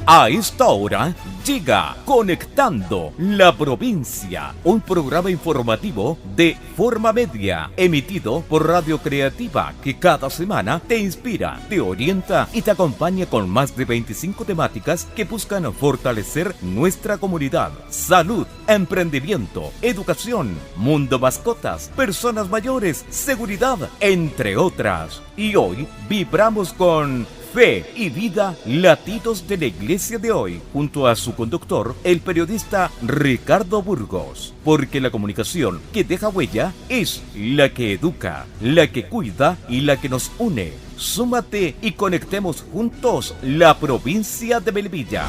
A esta hora llega Conectando la Provincia, un programa informativo de Forma Media, emitido por Radio Creativa, que cada semana te inspira, te orienta y te acompaña con más de 25 temáticas que buscan fortalecer nuestra comunidad. Salud, emprendimiento, educación, mundo mascotas, personas mayores, seguridad, entre otras. Y hoy vibramos con Fe y Vida, latidos de la Iglesia de hoy, junto a su conductor, el periodista Ricardo Burgos. Porque la comunicación que deja huella es la que educa, la que cuida y la que nos une. Súmate y conectemos juntos la provincia de Melipilla.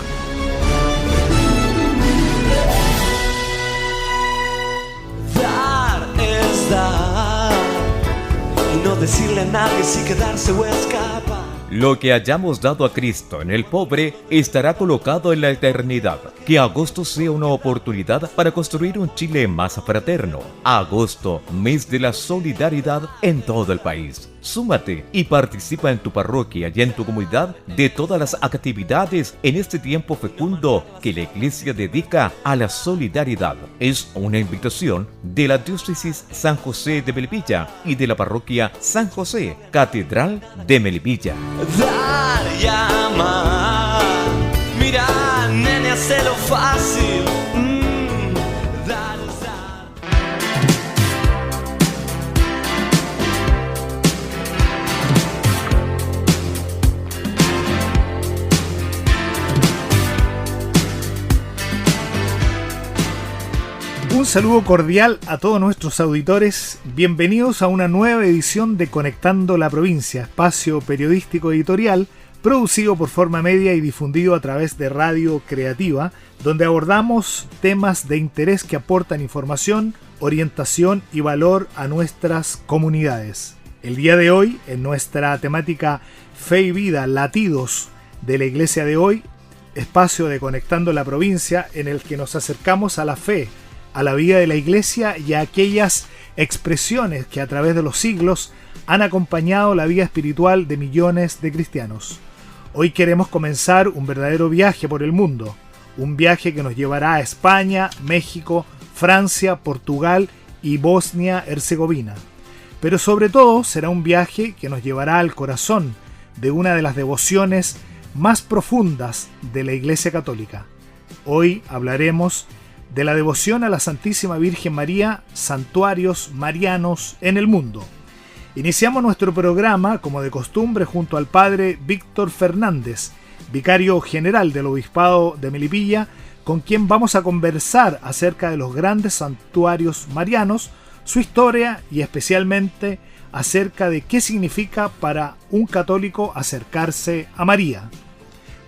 Dar es dar, y no decirle a nadie si quedarse o escapar. Lo que hayamos dado a Cristo en el pobre estará colocado en la eternidad. Que agosto sea una oportunidad para construir un Chile más fraterno. Agosto, mes de la solidaridad en todo el país. Súmate y participa en tu parroquia y en tu comunidad de todas las actividades en este tiempo fecundo que la Iglesia dedica a la solidaridad. Es una invitación de la Diócesis San José de Melipilla y de la Parroquia San José, Catedral de Melipilla. Dar y amar, mira, nene, hazlo fácil. Dar es dar. Un saludo cordial a todos nuestros auditores. Bienvenidos a una nueva edición de Conectando la Provincia, espacio periodístico editorial producido por Forma Media y difundido a través de Radio Creativa, donde abordamos temas de interés que aportan información, orientación y valor a nuestras comunidades. El día de hoy, en nuestra temática Fe y Vida, latidos de la Iglesia de hoy, espacio de Conectando la Provincia en el que nos acercamos a la fe, a la vida de la Iglesia y a aquellas expresiones que a través de los siglos han acompañado la vida espiritual de millones de cristianos. Hoy queremos comenzar un verdadero viaje por el mundo, un viaje que nos llevará a España, México, Francia, Portugal y Bosnia-Herzegovina. Pero sobre todo será un viaje que nos llevará al corazón de una de las devociones más profundas de la Iglesia Católica. Hoy hablaremos de la devoción a la Santísima Virgen María, santuarios marianos en el mundo. Iniciamos nuestro programa, como de costumbre, junto al Padre Víctor Fernández, vicario general del Obispado de Melipilla, con quien vamos a conversar acerca de los grandes santuarios marianos, su historia y especialmente acerca de qué significa para un católico acercarse a María.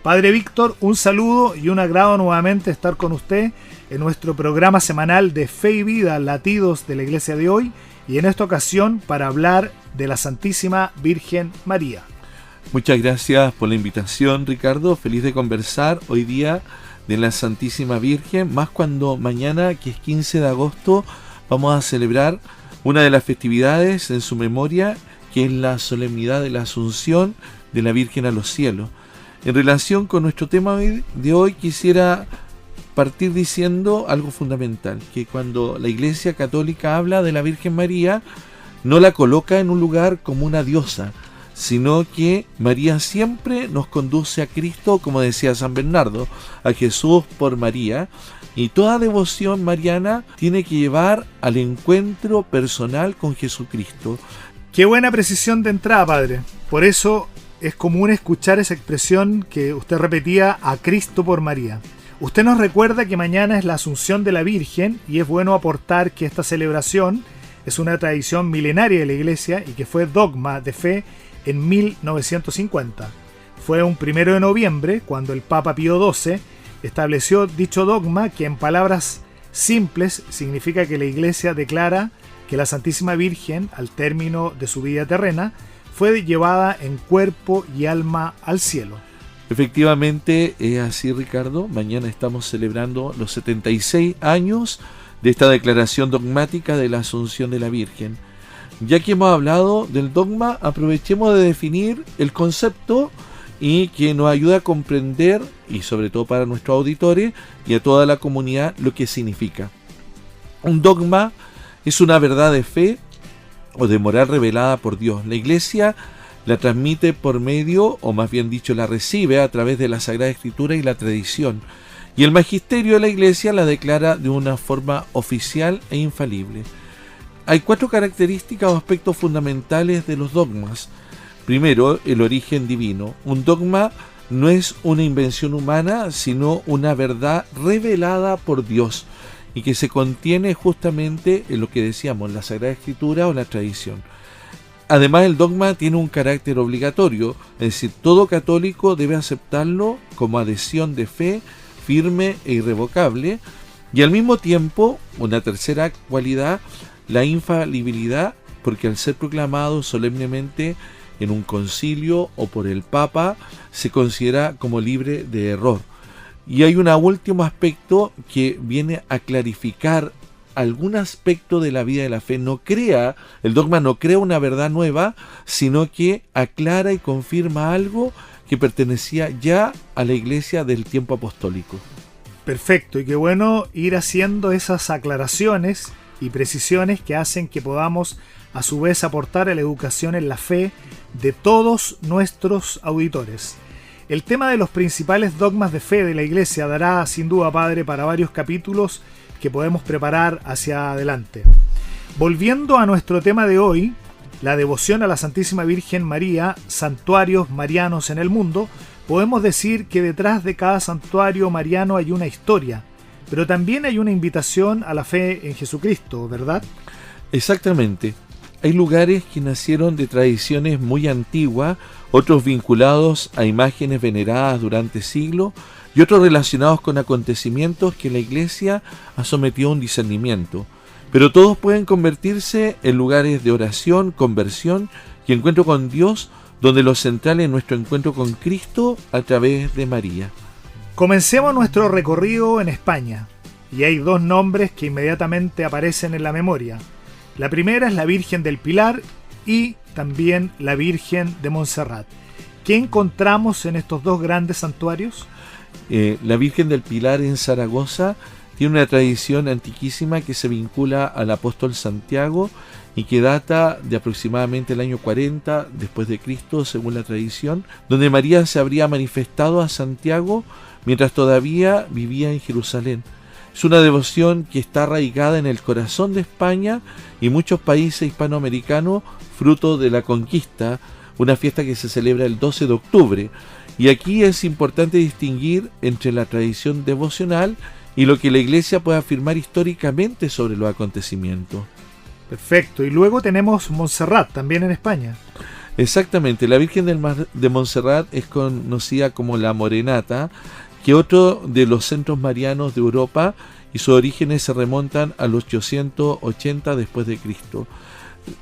Padre Víctor, un saludo y un agrado nuevamente estar con usted en nuestro programa semanal de Fe y Vida, latidos de la Iglesia de hoy, y en esta ocasión para hablar de la Santísima Virgen María. Muchas gracias por la invitación, Ricardo. Feliz de conversar hoy día de la Santísima Virgen, más cuando mañana, que es 15 de agosto, vamos a celebrar una de las festividades en su memoria, que es la solemnidad de la Asunción de la Virgen a los cielos. En relación con nuestro tema de hoy, quisiera partir diciendo algo fundamental, que cuando la Iglesia Católica habla de la Virgen María, no la coloca en un lugar como una diosa, sino que María siempre nos conduce a Cristo, como decía San Bernardo, a Jesús por María, y toda devoción mariana tiene que llevar al encuentro personal con Jesucristo. Qué buena precisión de entrada, Padre. Por eso es común escuchar esa expresión que usted repetía, a Cristo por María. Usted nos recuerda que mañana es la Asunción de la Virgen y es bueno aportar que esta celebración es una tradición milenaria de la Iglesia y que fue dogma de fe en 1950. Fue un 1 de noviembre cuando el Papa Pío XII estableció dicho dogma, que en palabras simples significa que la Iglesia declara que la Santísima Virgen, al término de su vida terrena, fue llevada en cuerpo y alma al cielo. Efectivamente es así, Ricardo. Mañana estamos celebrando los 76 años de esta declaración dogmática de la Asunción de la Virgen. Ya que hemos hablado del dogma, aprovechemos de definir el concepto y que nos ayuda a comprender, y sobre todo para nuestros auditores y a toda la comunidad, lo que significa. Un dogma es una verdad de fe o de moral revelada por Dios. La Iglesia la transmite por medio, o más bien dicho, la recibe a través de la Sagrada Escritura y la tradición. Y el magisterio de la Iglesia la declara de una forma oficial e infalible. Hay 4 características o aspectos fundamentales de los dogmas. Primero, el origen divino. Un dogma no es una invención humana, sino una verdad revelada por Dios y que se contiene justamente en lo que decíamos, la Sagrada Escritura o la tradición. Además, el dogma tiene un carácter obligatorio, es decir, todo católico debe aceptarlo como adhesión de fe firme e irrevocable, y al mismo tiempo, una tercera cualidad, la infalibilidad, porque al ser proclamado solemnemente en un concilio o por el Papa, se considera como libre de error. Y hay un último aspecto que viene a clarificar algún aspecto de la vida de la fe. El dogma no crea una verdad nueva, sino que aclara y confirma algo que pertenecía ya a la Iglesia del tiempo apostólico. Perfecto, y qué bueno ir haciendo esas aclaraciones y precisiones que hacen que podamos a su vez aportar a la educación en la fe de todos nuestros auditores. El tema de los principales dogmas de fe de la Iglesia dará sin duda, Padre, para varios capítulos que podemos preparar hacia adelante. Volviendo a nuestro tema de hoy, la devoción a la Santísima Virgen María, santuarios marianos en el mundo, podemos decir que detrás de cada santuario mariano hay una historia, pero también hay una invitación a la fe en Jesucristo, ¿verdad? Exactamente. Hay lugares que nacieron de tradiciones muy antiguas, otros vinculados a imágenes veneradas durante siglos y otros relacionados con acontecimientos que la Iglesia ha sometido a un discernimiento. Pero todos pueden convertirse en lugares de oración, conversión y encuentro con Dios, donde lo central es nuestro encuentro con Cristo a través de María. Comencemos nuestro recorrido en España, y hay 2 nombres que inmediatamente aparecen en la memoria. La primera es la Virgen del Pilar y también la Virgen de Montserrat. ¿Qué encontramos en estos 2 grandes santuarios? La Virgen del Pilar en Zaragoza tiene una tradición antiquísima que se vincula al apóstol Santiago y que data de aproximadamente el año 40 después de Cristo, según la tradición, donde María se habría manifestado a Santiago mientras todavía vivía en Jerusalén. Es una devoción que está arraigada en el corazón de España y muchos países hispanoamericanos, fruto de la conquista, una fiesta que se celebra el 12 de octubre. Y aquí es importante distinguir entre la tradición devocional y lo que la Iglesia puede afirmar históricamente sobre los acontecimientos. Perfecto, y luego tenemos Montserrat, también en España. Exactamente, la Virgen de Montserrat es conocida como la Morenata, que otro de los centros marianos de Europa, y sus orígenes se remontan a los 880 después de Cristo.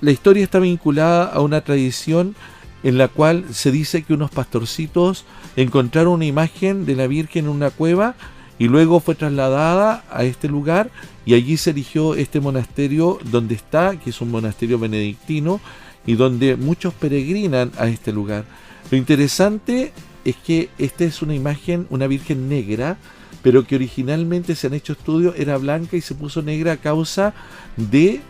La historia está vinculada a una tradición en la cual se dice que unos pastorcitos encontraron una imagen de la Virgen en una cueva y luego fue trasladada a este lugar y allí se erigió este monasterio donde está, que es un monasterio benedictino y donde muchos peregrinan a este lugar. Lo interesante es que esta es una imagen, una Virgen negra, pero que originalmente se han hecho estudios, era blanca y se puso negra a causa de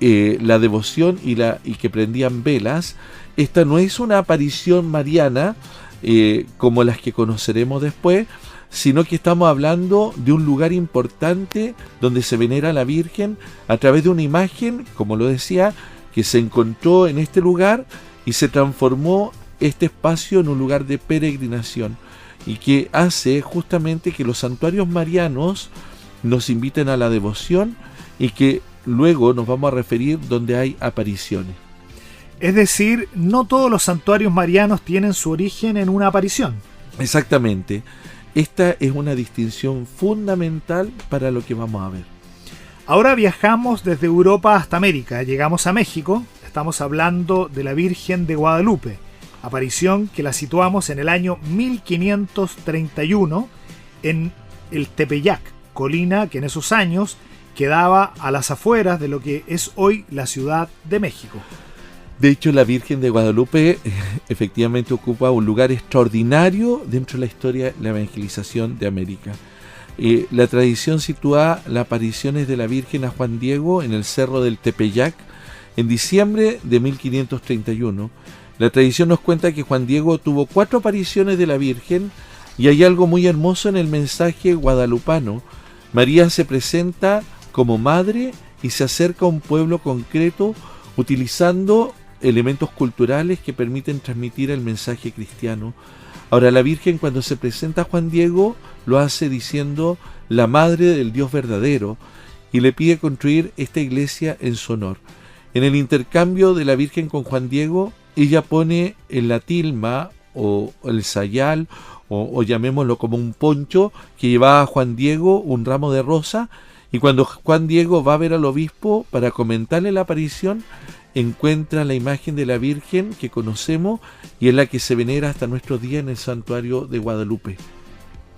la devoción y que prendían velas. Esta no es una aparición mariana como las que conoceremos después, sino que estamos hablando de un lugar importante donde se venera a la Virgen a través de una imagen, como lo decía, que se encontró en este lugar y se transformó este espacio en un lugar de peregrinación y que hace justamente que los santuarios marianos nos inviten a la devoción y que luego nos vamos a referir donde hay apariciones. Es decir, no todos los santuarios marianos tienen su origen en una aparición. Exactamente. Esta es una distinción fundamental para lo que vamos a ver. Ahora viajamos desde Europa hasta América. Llegamos a México. Estamos hablando de la Virgen de Guadalupe, aparición que la situamos en el año 1531 en el Tepeyac, colina que en esos años quedaba a las afueras de lo que es hoy la Ciudad de México. De hecho, la Virgen de Guadalupe efectivamente ocupa un lugar extraordinario dentro de la historia de la evangelización de América. La tradición sitúa las apariciones de la Virgen a Juan Diego en el Cerro del Tepeyac en diciembre de 1531. La tradición nos cuenta que Juan Diego tuvo 4 apariciones de la Virgen, y hay algo muy hermoso en el mensaje guadalupano. María se presenta como madre y se acerca a un pueblo concreto utilizando elementos culturales que permiten transmitir el mensaje cristiano. Ahora, la Virgen, cuando se presenta a Juan Diego, lo hace diciendo la madre del Dios verdadero, y le pide construir esta iglesia en su honor. En el intercambio de la Virgen con Juan Diego, ella pone en la tilma o el sayal, o llamémoslo como un poncho, que llevaba a Juan Diego un ramo de rosa, y cuando Juan Diego va a ver al obispo para comentarle la aparición, encuentra la imagen de la Virgen que conocemos y es la que se venera hasta nuestros días en el santuario de Guadalupe.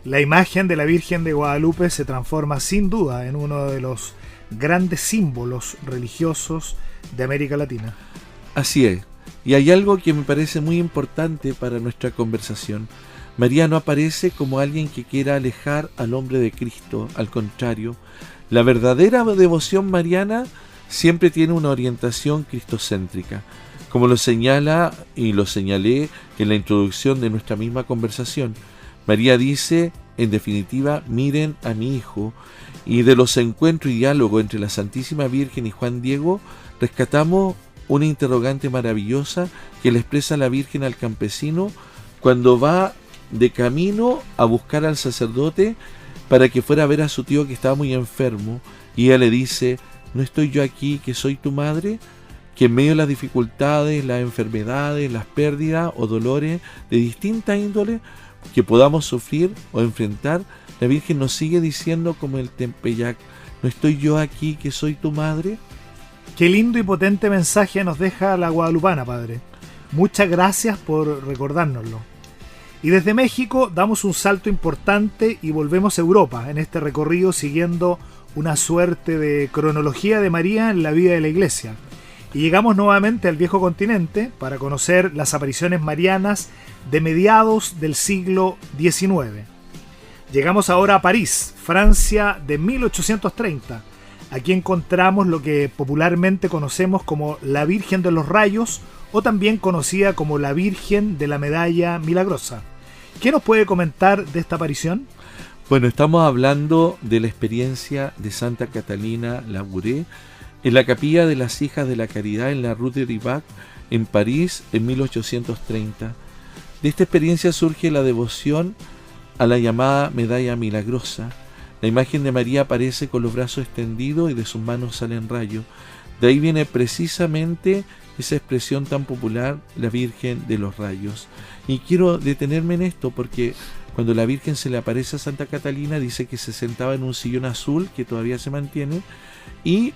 La imagen de la Virgen de Guadalupe se transforma sin duda en uno de los grandes símbolos religiosos de América Latina. Así es, y hay algo que me parece muy importante para nuestra conversación. María no aparece como alguien que quiera alejar al hombre de Cristo, al contrario, la verdadera devoción mariana siempre tiene una orientación cristocéntrica, como lo señala y lo señalé en la introducción de nuestra misma conversación. María dice, en definitiva, miren a mi hijo, y de los encuentros y diálogos entre la Santísima Virgen y Juan Diego, rescatamos una interrogante maravillosa que le expresa la Virgen al campesino cuando va de camino a buscar al sacerdote para que fuera a ver a su tío que estaba muy enfermo, y ella le dice, ¿no estoy yo aquí que soy tu madre? Que en medio de las dificultades, las enfermedades, las pérdidas o dolores de distinta índole que podamos sufrir o enfrentar, la Virgen nos sigue diciendo como el Tepeyac, ¿no estoy yo aquí que soy tu madre? Qué lindo y potente mensaje nos deja la guadalupana, padre. Muchas gracias por recordárnoslo. Y desde México damos un salto importante y volvemos a Europa en este recorrido siguiendo una suerte de cronología de María en la vida de la Iglesia. Y llegamos nuevamente al viejo continente para conocer las apariciones marianas de mediados del siglo XIX. Llegamos ahora a París, Francia de 1830. Aquí encontramos lo que popularmente conocemos como la Virgen de los Rayos, o también conocida como la Virgen de la Medalla Milagrosa. ¿Qué nos puede comentar de esta aparición? Bueno, estamos hablando de la experiencia de Santa Catalina Labouré en la capilla de las Hijas de la Caridad en la Rue de Ribac, en París, en 1830. De esta experiencia surge la devoción a la llamada Medalla Milagrosa. La imagen de María aparece con los brazos extendidos y de sus manos salen rayos. De ahí viene precisamente esa expresión tan popular, la Virgen de los Rayos. Y quiero detenerme en esto porque cuando la Virgen se le aparece a Santa Catalina, dice que se sentaba en un sillón azul que todavía se mantiene, y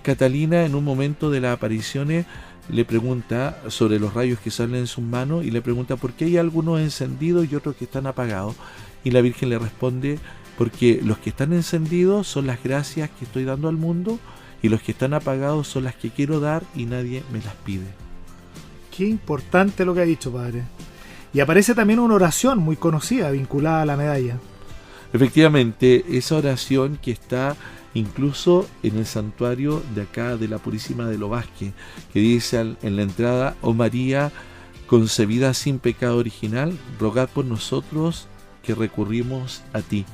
Catalina en un momento de las apariciones le pregunta sobre los rayos que salen en sus manos y le pregunta por qué hay algunos encendidos y otros que están apagados. Y la Virgen le responde, porque los que están encendidos son las gracias que estoy dando al mundo y los que están apagados son las que quiero dar y nadie me las pide. Qué importante lo que ha dicho, padre. Y aparece también una oración muy conocida vinculada a la medalla. Efectivamente, esa oración que está incluso en el santuario de acá de la Purísima de Lobasque, que dice en la entrada, oh María, concebida sin pecado original, rogad por nosotros que recurrimos a ti.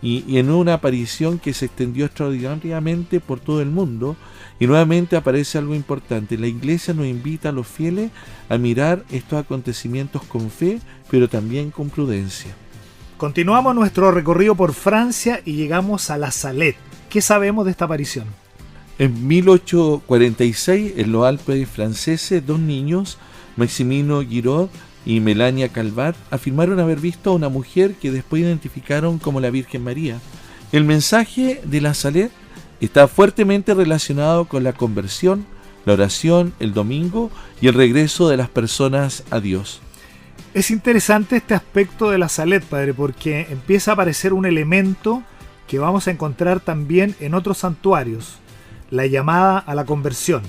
Y en una aparición que se extendió extraordinariamente por todo el mundo, y nuevamente aparece algo importante. La Iglesia nos invita a los fieles a mirar estos acontecimientos con fe, pero también con prudencia. Continuamos nuestro recorrido por Francia y llegamos a La Salette. ¿Qué sabemos de esta aparición? En 1846, en los Alpes franceses, dos niños, Maximino Giraud y Melania Calvat, afirmaron haber visto a una mujer que después identificaron como la Virgen María. El mensaje de La Salette está fuertemente relacionado con la conversión, la oración, el domingo y el regreso de las personas a Dios. Es interesante este aspecto de La Salette, padre, porque empieza a aparecer un elemento que vamos a encontrar también en otros santuarios, la llamada a la conversión.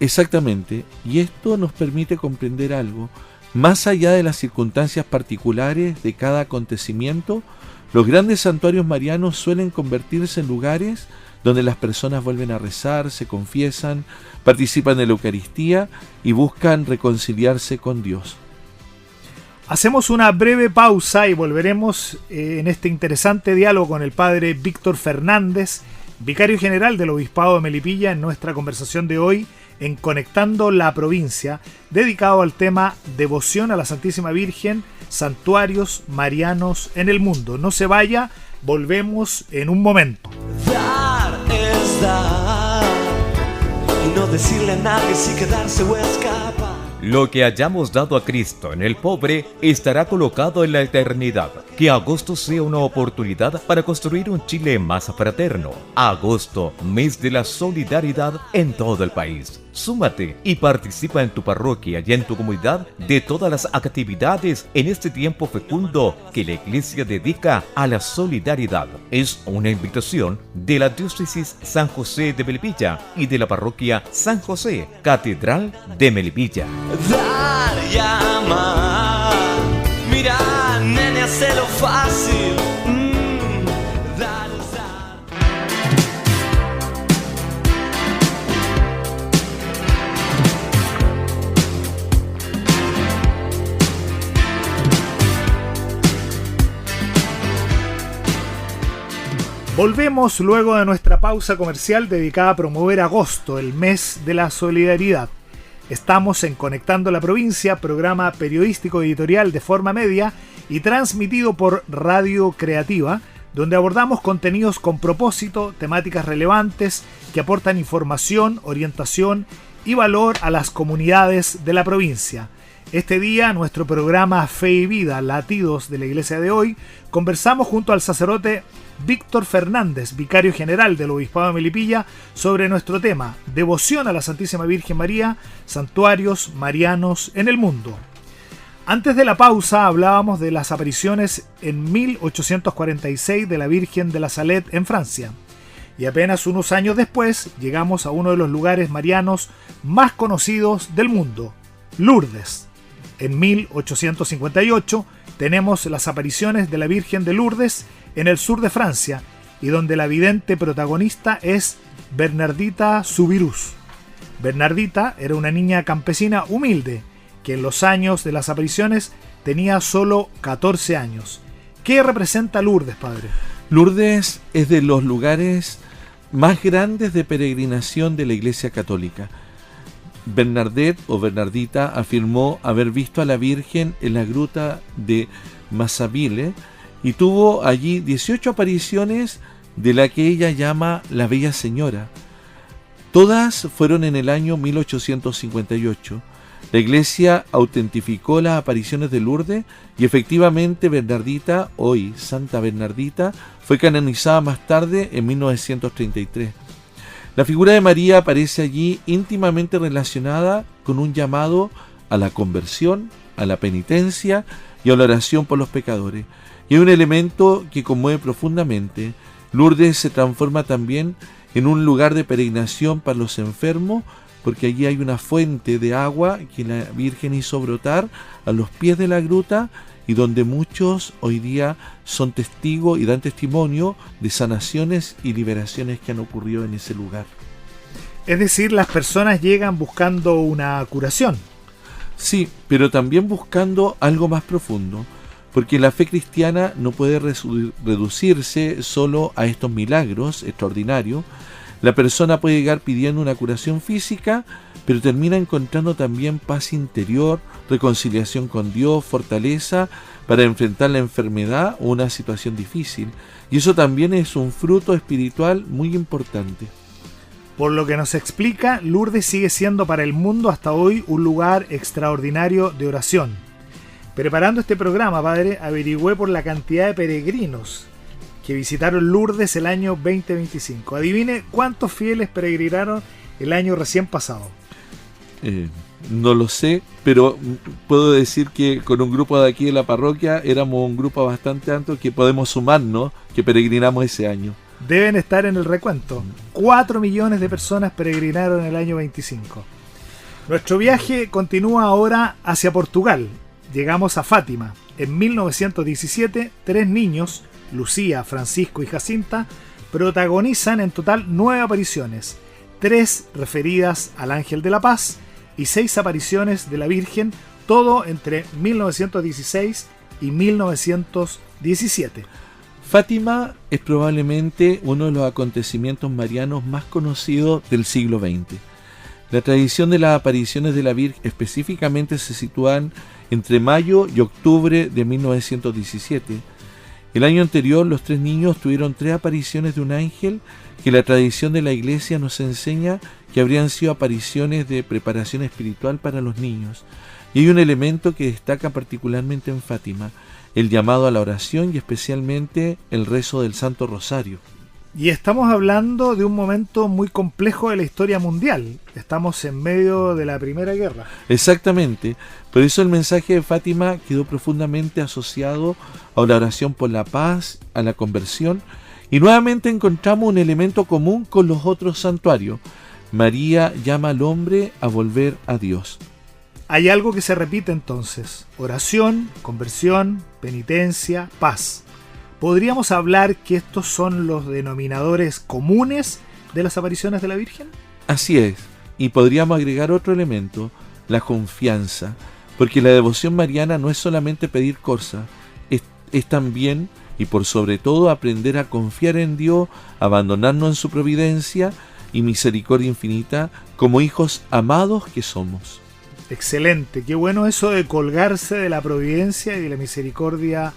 Exactamente, y esto nos permite comprender algo. Más allá de las circunstancias particulares de cada acontecimiento, los grandes santuarios marianos suelen convertirse en lugares donde las personas vuelven a rezar, se confiesan, participan de la Eucaristía y buscan reconciliarse con Dios. Hacemos una breve pausa y volveremos en este interesante diálogo con el padre Víctor Fernández, vicario general del Obispado de Melipilla, en nuestra conversación de hoy en Conectando la Provincia, dedicado al tema Devoción a la Santísima Virgen, Santuarios Marianos en el Mundo. No se vaya, volvemos en un momento. Dar es dar, y no decirle a nadie si quedarse o escapar. Lo que hayamos dado a Cristo en el pobre estará colocado en la eternidad. Que agosto sea una oportunidad para construir un Chile más fraterno. Agosto, mes de la solidaridad en todo el país. Súmate y participa en tu parroquia y en tu comunidad de todas las actividades en este tiempo fecundo que la Iglesia dedica a la solidaridad. Es una invitación de la Diócesis San José de Melipilla y de la parroquia San José, Catedral de Melipilla. Dar y amar. Mira, nene, hazlo fácil. Dar es dar. Volvemos luego de nuestra pausa comercial dedicada a promover agosto, el mes de la solidaridad. Estamos en Conectando la Provincia, programa periodístico editorial de Forma Media y transmitido por Radio Creativa, donde abordamos contenidos con propósito, temáticas relevantes que aportan información, orientación y valor a las comunidades de la provincia. Este día, nuestro programa Fe y Vida, Latidos de la Iglesia de Hoy, conversamos junto al sacerdote Víctor Fernández, vicario general del Obispado de Melipilla, sobre nuestro tema, Devoción a la Santísima Virgen María, Santuarios Marianos en el Mundo. Antes de la pausa hablábamos de las apariciones en 1846 de la Virgen de la Salette en Francia. Y apenas unos años después llegamos a uno de los lugares marianos más conocidos del mundo, Lourdes. En 1858 tenemos las apariciones de la Virgen de Lourdes en el sur de Francia, y donde la vidente protagonista es Bernardita Soubirous. Bernardita era una niña campesina humilde, que en los años de las apariciones tenía solo 14 años. ¿Qué representa Lourdes, padre? Lourdes es de los lugares más grandes de peregrinación de la Iglesia Católica. Bernadette o Bernardita afirmó haber visto a la Virgen en la gruta de Massabile y tuvo allí 18 apariciones, de la que ella llama la Bella Señora. Todas fueron en el año 1858. La Iglesia autentificó las apariciones de Lourdes y efectivamente Bernardita, hoy Santa Bernardita, fue canonizada más tarde en 1933. La figura de María aparece allí íntimamente relacionada con un llamado a la conversión, a la penitencia y a la oración por los pecadores. Y hay un elemento que conmueve profundamente. Lourdes se transforma también en un lugar de peregrinación para los enfermos, porque allí hay una fuente de agua que la Virgen hizo brotar a los pies de la gruta y donde muchos hoy día son testigos y dan testimonio de sanaciones y liberaciones que han ocurrido en ese lugar. Es decir, las personas llegan buscando una curación. Sí, pero también buscando algo más profundo, porque la fe cristiana no puede reducirse solo a estos milagros extraordinarios. La persona puede llegar pidiendo una curación física, pero termina encontrando también paz interior, reconciliación con Dios, fortaleza para enfrentar la enfermedad o una situación difícil. Y eso también es un fruto espiritual muy importante. Por lo que nos explica, Lourdes sigue siendo para el mundo hasta hoy un lugar extraordinario de oración. Preparando este programa, padre, averigüé por la cantidad de peregrinos que visitaron Lourdes el año 2025. Adivine cuántos fieles peregrinaron el año recién pasado. No lo sé, pero puedo decir que con un grupo de aquí de la parroquia éramos un grupo bastante alto que podemos sumarnos, que peregrinamos ese año. Deben estar en el recuento. 4 millones de personas peregrinaron el año 25. Nuestro viaje continúa ahora hacia Portugal. Llegamos a Fátima. En 1917, 3 niños, Lucía, Francisco y Jacinta, protagonizan en total 9 apariciones, 3 referidas al Ángel de la Paz y 6 apariciones de la Virgen, todo entre 1916 y 1917. Fátima es probablemente uno de los acontecimientos marianos más conocidos del siglo XX. La tradición de las apariciones de la Virgen específicamente se sitúan entre mayo y octubre de 1917. El año anterior los 3 niños tuvieron 3 apariciones de un ángel que la tradición de la Iglesia nos enseña que habrían sido apariciones de preparación espiritual para los niños. Y hay un elemento que destaca particularmente en Fátima, el llamado a la oración y especialmente el rezo del Santo Rosario. Y estamos hablando de un momento muy complejo de la historia mundial. Estamos en medio de la Primera Guerra. Exactamente. Por eso el mensaje de Fátima quedó profundamente asociado a la oración por la paz, a la conversión, y nuevamente encontramos un elemento común con los otros santuarios. María llama al hombre a volver a Dios. Hay algo que se repite entonces: oración, conversión, penitencia, paz. ¿Podríamos hablar que estos son los denominadores comunes de las apariciones de la Virgen? Así es, y podríamos agregar otro elemento, la confianza, porque la devoción mariana no es solamente pedir cosas, es también y por sobre todo aprender a confiar en Dios, abandonarnos en su providencia y misericordia infinita como hijos amados que somos. Excelente, qué bueno eso de colgarse de la providencia y de la misericordia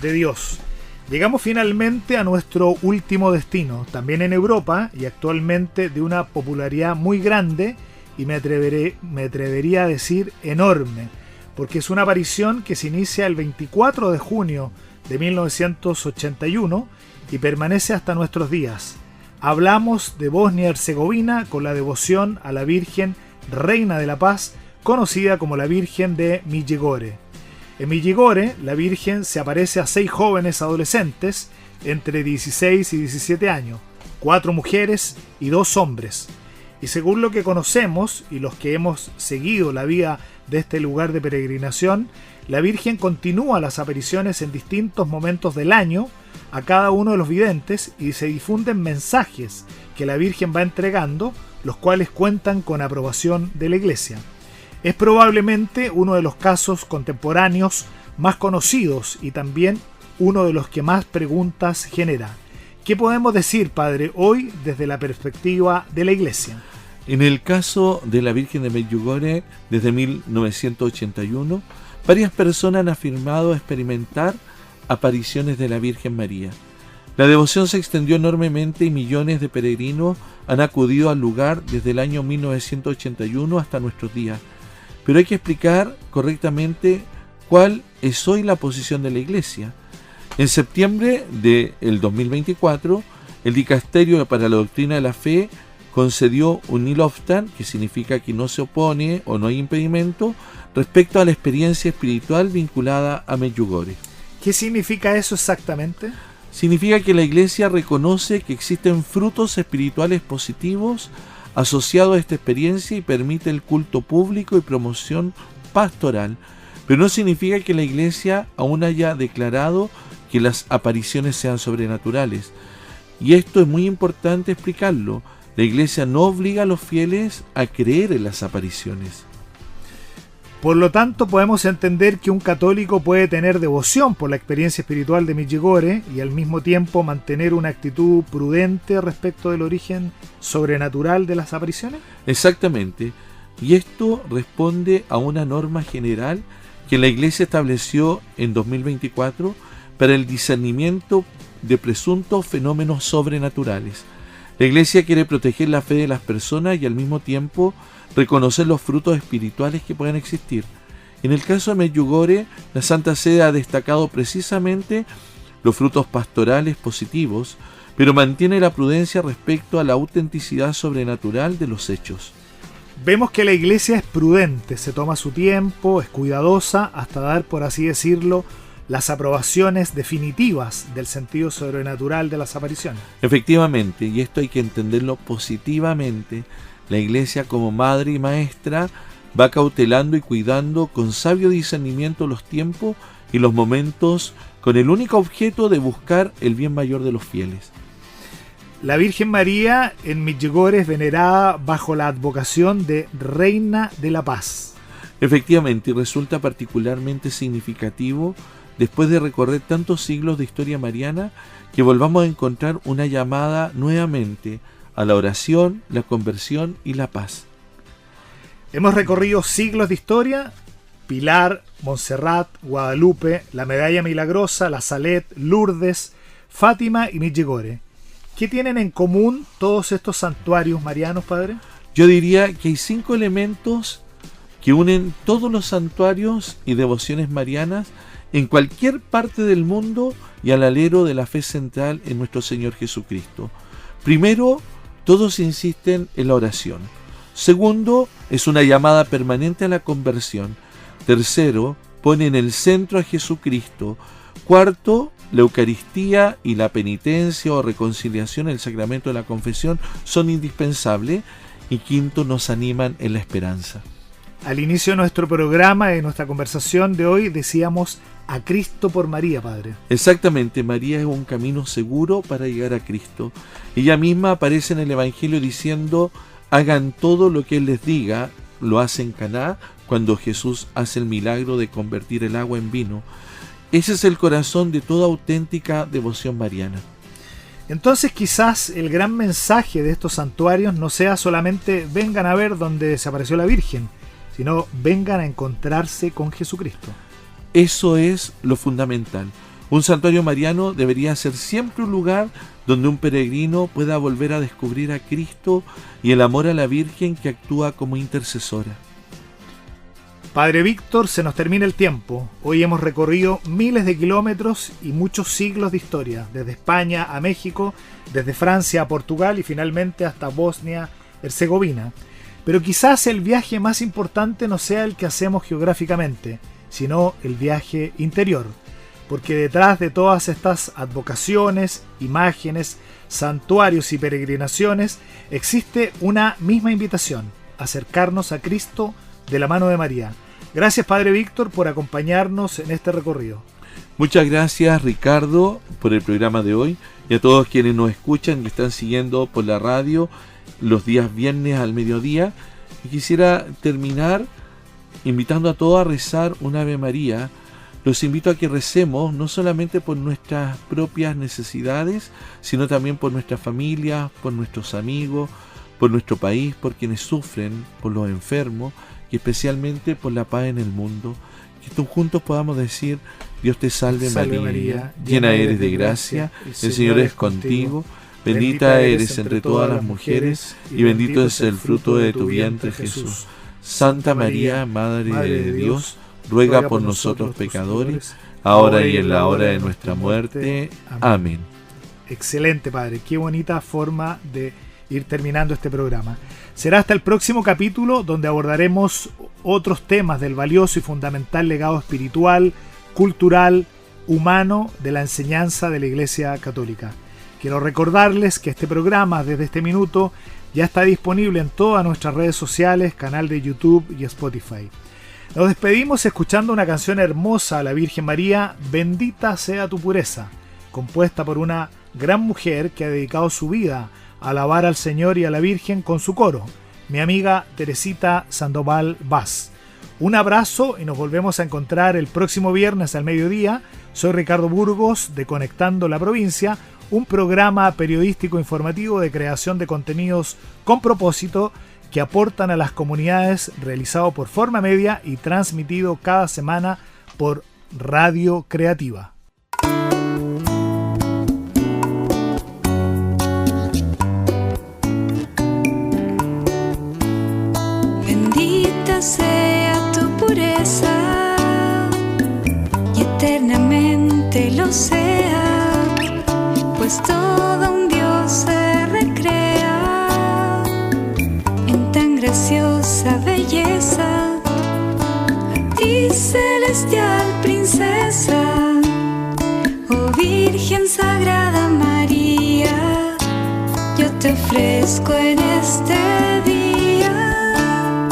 de Dios. Llegamos finalmente a nuestro último destino, también en Europa y actualmente de una popularidad muy grande y me atrevería a decir enorme, porque es una aparición que se inicia el 24 de junio de 1981 y permanece hasta nuestros días. Hablamos de Bosnia y Herzegovina con la devoción a la Virgen Reina de la Paz, conocida como la Virgen de Medjugorje. En Medjugorje, la Virgen se aparece a 6 jóvenes adolescentes entre 16 y 17 años, 4 mujeres y 2 hombres. Y según lo que conocemos y los que hemos seguido la vida de este lugar de peregrinación, la Virgen continúa las apariciones en distintos momentos del año a cada uno de los videntes y se difunden mensajes que la Virgen va entregando, los cuales cuentan con aprobación de la Iglesia. Es probablemente uno de los casos contemporáneos más conocidos y también uno de los que más preguntas genera. ¿Qué podemos decir, Padre, hoy desde la perspectiva de la Iglesia? En el caso de la Virgen de Medjugorje, desde 1981, varias personas han afirmado experimentar apariciones de la Virgen María. La devoción se extendió enormemente y millones de peregrinos han acudido al lugar desde el año 1981 hasta nuestros días. Pero hay que explicar correctamente cuál es hoy la posición de la Iglesia. En septiembre del 2024, el Dicasterio para la Doctrina de la Fe concedió un niloftan, que significa que no se opone o no hay impedimento, respecto a la experiencia espiritual vinculada a Medjugorje. ¿Qué significa eso exactamente? Significa que la Iglesia reconoce que existen frutos espirituales positivos asociado a esta experiencia y permite el culto público y promoción pastoral, pero no significa que la Iglesia aún haya declarado que las apariciones sean sobrenaturales. Y esto es muy importante explicarlo. La Iglesia no obliga a los fieles a creer en las apariciones. Por lo tanto, podemos entender que un católico puede tener devoción por la experiencia espiritual de Medjugorje y al mismo tiempo mantener una actitud prudente respecto del origen sobrenatural de las apariciones. Exactamente. Y esto responde a una norma general que la Iglesia estableció en 2024 para el discernimiento de presuntos fenómenos sobrenaturales. La Iglesia quiere proteger la fe de las personas y al mismo tiempo reconocer los frutos espirituales que pueden existir. En el caso de Medjugorje, la Santa Sede ha destacado precisamente los frutos pastorales positivos, pero mantiene la prudencia respecto a la autenticidad sobrenatural de los hechos. Vemos que la Iglesia es prudente, se toma su tiempo, es cuidadosa, hasta dar, por así decirlo, las aprobaciones definitivas del sentido sobrenatural de las apariciones. Efectivamente, y esto hay que entenderlo positivamente. La Iglesia, como madre y maestra, va cautelando y cuidando con sabio discernimiento los tiempos y los momentos, con el único objeto de buscar el bien mayor de los fieles. La Virgen María en Medjugorje es venerada bajo la advocación de Reina de la Paz. Efectivamente, y resulta particularmente significativo, después de recorrer tantos siglos de historia mariana, que volvamos a encontrar una llamada nuevamente a la oración, la conversión y la paz. Hemos recorrido siglos de historia: Pilar, Montserrat, Guadalupe, la Medalla Milagrosa, la Salet, Lourdes, Fátima y Medjugorje. ¿Qué tienen en común todos estos santuarios marianos, padre? Yo diría que hay 5 elementos que unen todos los santuarios y devociones marianas en cualquier parte del mundo y al alero de la fe central en nuestro Señor Jesucristo. Primero, todos insisten en la oración. Segundo, es una llamada permanente a la conversión. Tercero, pone en el centro a Jesucristo. Cuarto, la Eucaristía y la penitencia o reconciliación, el sacramento de la confesión, son indispensables. Y quinto, nos animan en la esperanza. Al inicio de nuestro programa, de nuestra conversación de hoy, decíamos a Cristo por María, padre. Exactamente, María es un camino seguro para llegar a Cristo. Ella misma aparece en el Evangelio diciendo: hagan todo lo que Él les diga. Lo hace en Caná, cuando Jesús hace el milagro de convertir el agua en vino. Ese es el corazón de toda auténtica devoción mariana. Entonces quizás el gran mensaje de estos santuarios no sea solamente vengan a ver donde desapareció la Virgen, sino vengan a encontrarse con Jesucristo. Eso es lo fundamental. Un santuario mariano debería ser siempre un lugar donde un peregrino pueda volver a descubrir a Cristo y el amor a la Virgen que actúa como intercesora. Padre Víctor, se nos termina el tiempo. Hoy hemos recorrido miles de kilómetros y muchos siglos de historia, desde España a México, desde Francia a Portugal y finalmente hasta Bosnia-Herzegovina. Pero quizás el viaje más importante no sea el que hacemos geográficamente, sino el viaje interior, porque detrás de todas estas advocaciones, imágenes, santuarios y peregrinaciones existe una misma invitación: acercarnos a Cristo de la mano de María. Gracias, Padre Víctor, por acompañarnos en este recorrido. Muchas gracias, Ricardo, por el programa de hoy, y a todos quienes nos escuchan y están siguiendo por la radio los días viernes al mediodía. Y quisiera terminar invitando a todos a rezar un Ave María. Los invito a que recemos no solamente por nuestras propias necesidades, sino también por nuestra familia, por nuestros amigos, por nuestro país, por quienes sufren, por los enfermos y especialmente por la paz en el mundo. Que todos juntos podamos decir: Dios te salve, María, llena eres de gracia, el Señor es contigo, bendita eres entre todas las mujeres y bendito es el fruto de tu vientre, Jesús. Santa María, Madre de Dios, ruega por nosotros pecadores, ahora y en la hora de nuestra muerte. Amén. Excelente, Padre. Qué bonita forma de ir terminando este programa. Será hasta el próximo capítulo, donde abordaremos otros temas del valioso y fundamental legado espiritual, cultural, humano de la enseñanza de la Iglesia Católica. Quiero recordarles que este programa, desde este minuto, ya está disponible en todas nuestras redes sociales, canal de YouTube y Spotify. Nos despedimos escuchando una canción hermosa a la Virgen María, Bendita sea tu pureza, compuesta por una gran mujer que ha dedicado su vida a alabar al Señor y a la Virgen con su coro, mi amiga Teresita Sandoval Vaz. Un abrazo y nos volvemos a encontrar el próximo viernes al mediodía. Soy Ricardo Burgos de Conectando la Provincia, un programa periodístico informativo de creación de contenidos con propósito que aportan a las comunidades, realizado por Forma Media y transmitido cada semana por Radio Creativa. Bendita sea tu pureza y eternamente lo sea, pues todo un Dios se recrea en tan graciosa belleza. A ti, celestial princesa, oh Virgen Sagrada María, yo te ofrezco en este día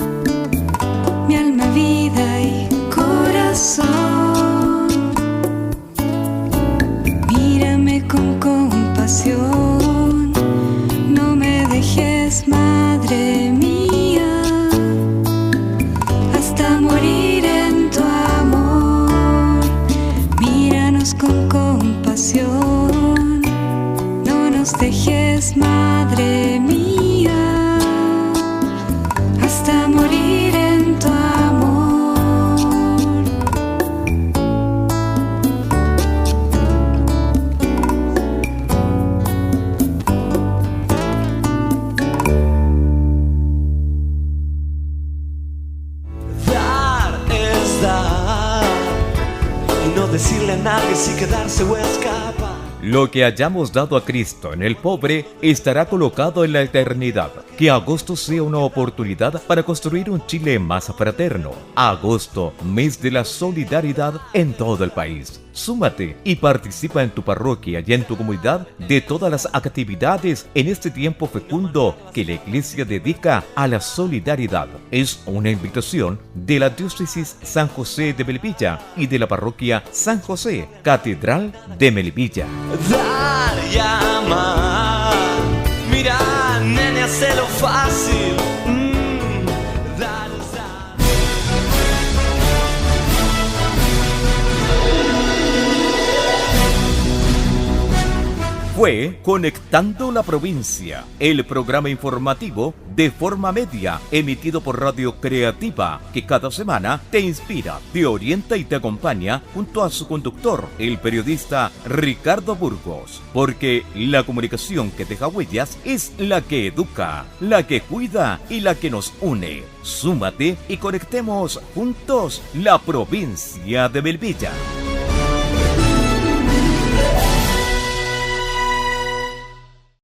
decirle a nadie si quedarse o escapar. Lo que hayamos dado a Cristo en el pobre estará colocado en la eternidad. Que agosto sea una oportunidad para construir un Chile más fraterno. Agosto, mes de la solidaridad en todo el país. Súmate y participa en tu parroquia y en tu comunidad de todas las actividades en este tiempo fecundo que la Iglesia dedica a la solidaridad. Es una invitación de la Diócesis San José de Melipilla y de la parroquia San José, Catedral de Melipilla. Dar y amar. Mira, nene, hazlo fácil. Dar es dar. Fue Conectando la Provincia, el programa informativo de Forma Media, emitido por Radio Creativa, que cada semana te inspira, te orienta y te acompaña junto a su conductor, el periodista Ricardo Burgos. Porque la comunicación que deja huellas es la que educa, la que cuida y la que nos une. Súmate y conectemos juntos la provincia de Melipilla.